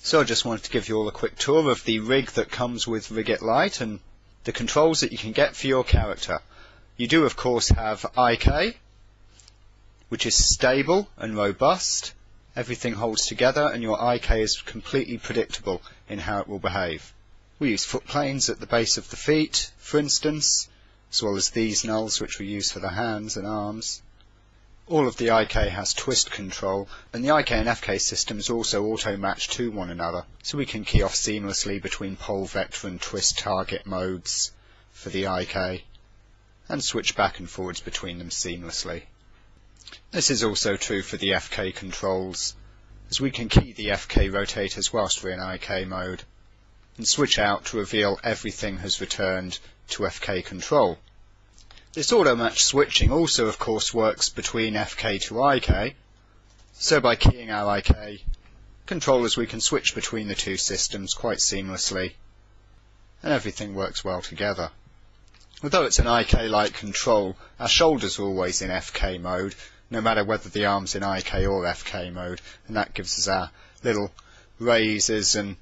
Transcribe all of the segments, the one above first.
So I just wanted to give you all a quick tour of the rig that comes with RHiggit Lite and the controls that you can get for your character. You do of course have IK, which is stable and robust. Everything holds together and your IK is completely predictable in how it will behave. We use foot planes at the base of the feet, for instance, as well as these nulls which we use for the hands and arms. All of the IK has twist control, and the IK and FK systems also auto-match to one another, so we can key off seamlessly between pole vector and twist target modes for the IK, and switch back and forwards between them seamlessly. This is also true for the FK controls, as we can key the FK rotators whilst we're in IK mode, and switch out to reveal everything has returned to FK control. This auto-match switching also of course works between FK to IK, so by keying our IK controllers we can switch between the two systems quite seamlessly, and everything works well together. Although it's an IK-like control, our shoulders are always in FK mode, no matter whether the arm's in IK or FK mode, and that gives us our little raises and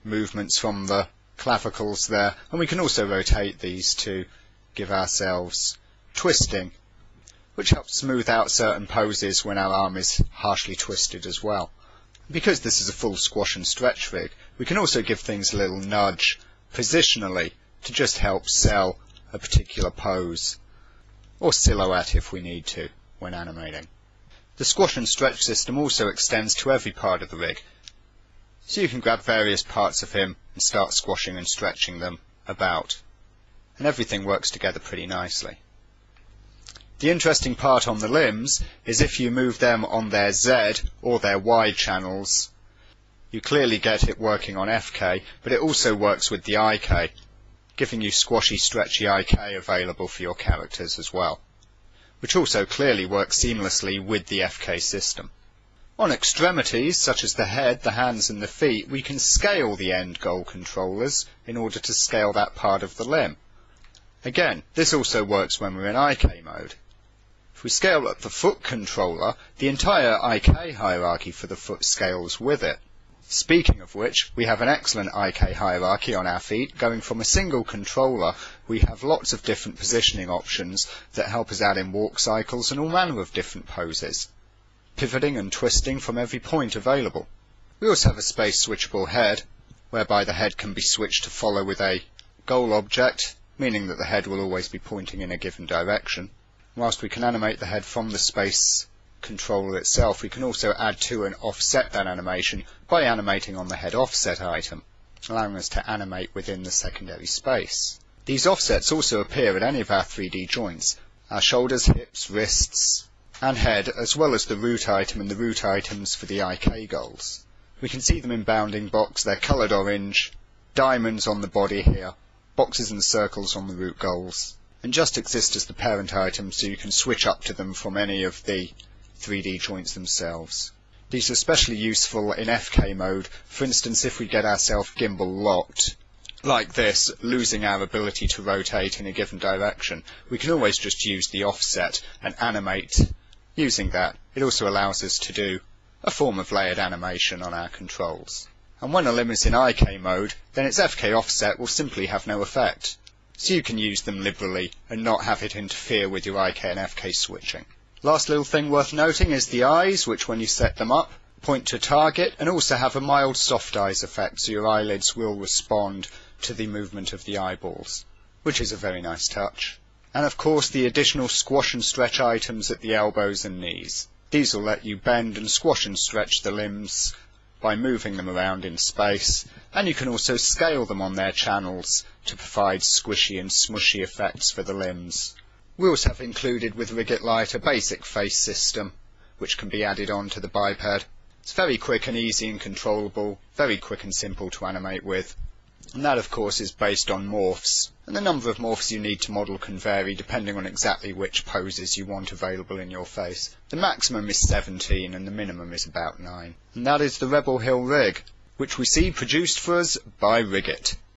movements from the clavicles there, and we can also rotate these to give ourselves twisting, which helps smooth out certain poses when our arm is harshly twisted as well. Because this is a full squash and stretch rig, we can also give things a little nudge positionally to just help sell a particular pose, or silhouette if we need to when animating. The squash and stretch system also extends to every part of the rig, so you can grab various parts of him and start squashing and stretching them about, and everything works together pretty nicely. The interesting part on the limbs is if you move them on their Z or their Y channels, you clearly get it working on FK, but it also works with the IK, giving you squashy, stretchy IK available for your characters as well, which also clearly works seamlessly with the FK system. On extremities, such as the head, the hands and the feet, we can scale the end goal controllers in order to scale that part of the limb. Again, this also works when we're in IK mode. If we scale up the foot controller, the entire IK hierarchy for the foot scales with it. Speaking of which, we have an excellent IK hierarchy on our feet. Going from a single controller, we have lots of different positioning options that help us add in walk cycles and all manner of different poses, pivoting and twisting from every point available. We also have a space switchable head, whereby the head can be switched to follow with a goal object, meaning that the head will always be pointing in a given direction. Whilst we can animate the head from the space controller itself, we can also add to and offset that animation by animating on the head offset item, allowing us to animate within the secondary space. These offsets also appear at any of our 3D joints, our shoulders, hips, wrists and head, as well as the root item and the root items for the IK goals. We can see them in bounding box, they're coloured orange, diamonds on the body here, boxes and circles on the root goals, and just exist as the parent items so you can switch up to them from any of the 3D joints themselves. These are especially useful in FK mode, for instance if we get ourselves gimbal locked, like this, losing our ability to rotate in a given direction. We can always just use the offset and animate using that. It also allows us to do a form of layered animation on our controls. And when a limb is in IK mode, then its FK offset will simply have no effect, so you can use them liberally and not have it interfere with your IK and FK switching. Last little thing worth noting is the eyes, which when you set them up, point to target and also have a mild soft eyes effect, so your eyelids will respond to the movement of the eyeballs, which is a very nice touch. And of course the additional squash and stretch items at the elbows and knees. These will let you bend and squash and stretch the limbs by moving them around in space, and you can also scale them on their channels to provide squishy and smushy effects for the limbs. We also have included with RHiggit Lite a basic face system, which can be added on to the biped. It's very quick and easy and controllable, very quick and simple to animate with. And that of course is based on morphs, and the number of morphs you need to model can vary depending on exactly which poses you want available in your face. The maximum is 17 and the minimum is about 9. And that is the Rebel Hill rig, which we see produced for us by RHiggit.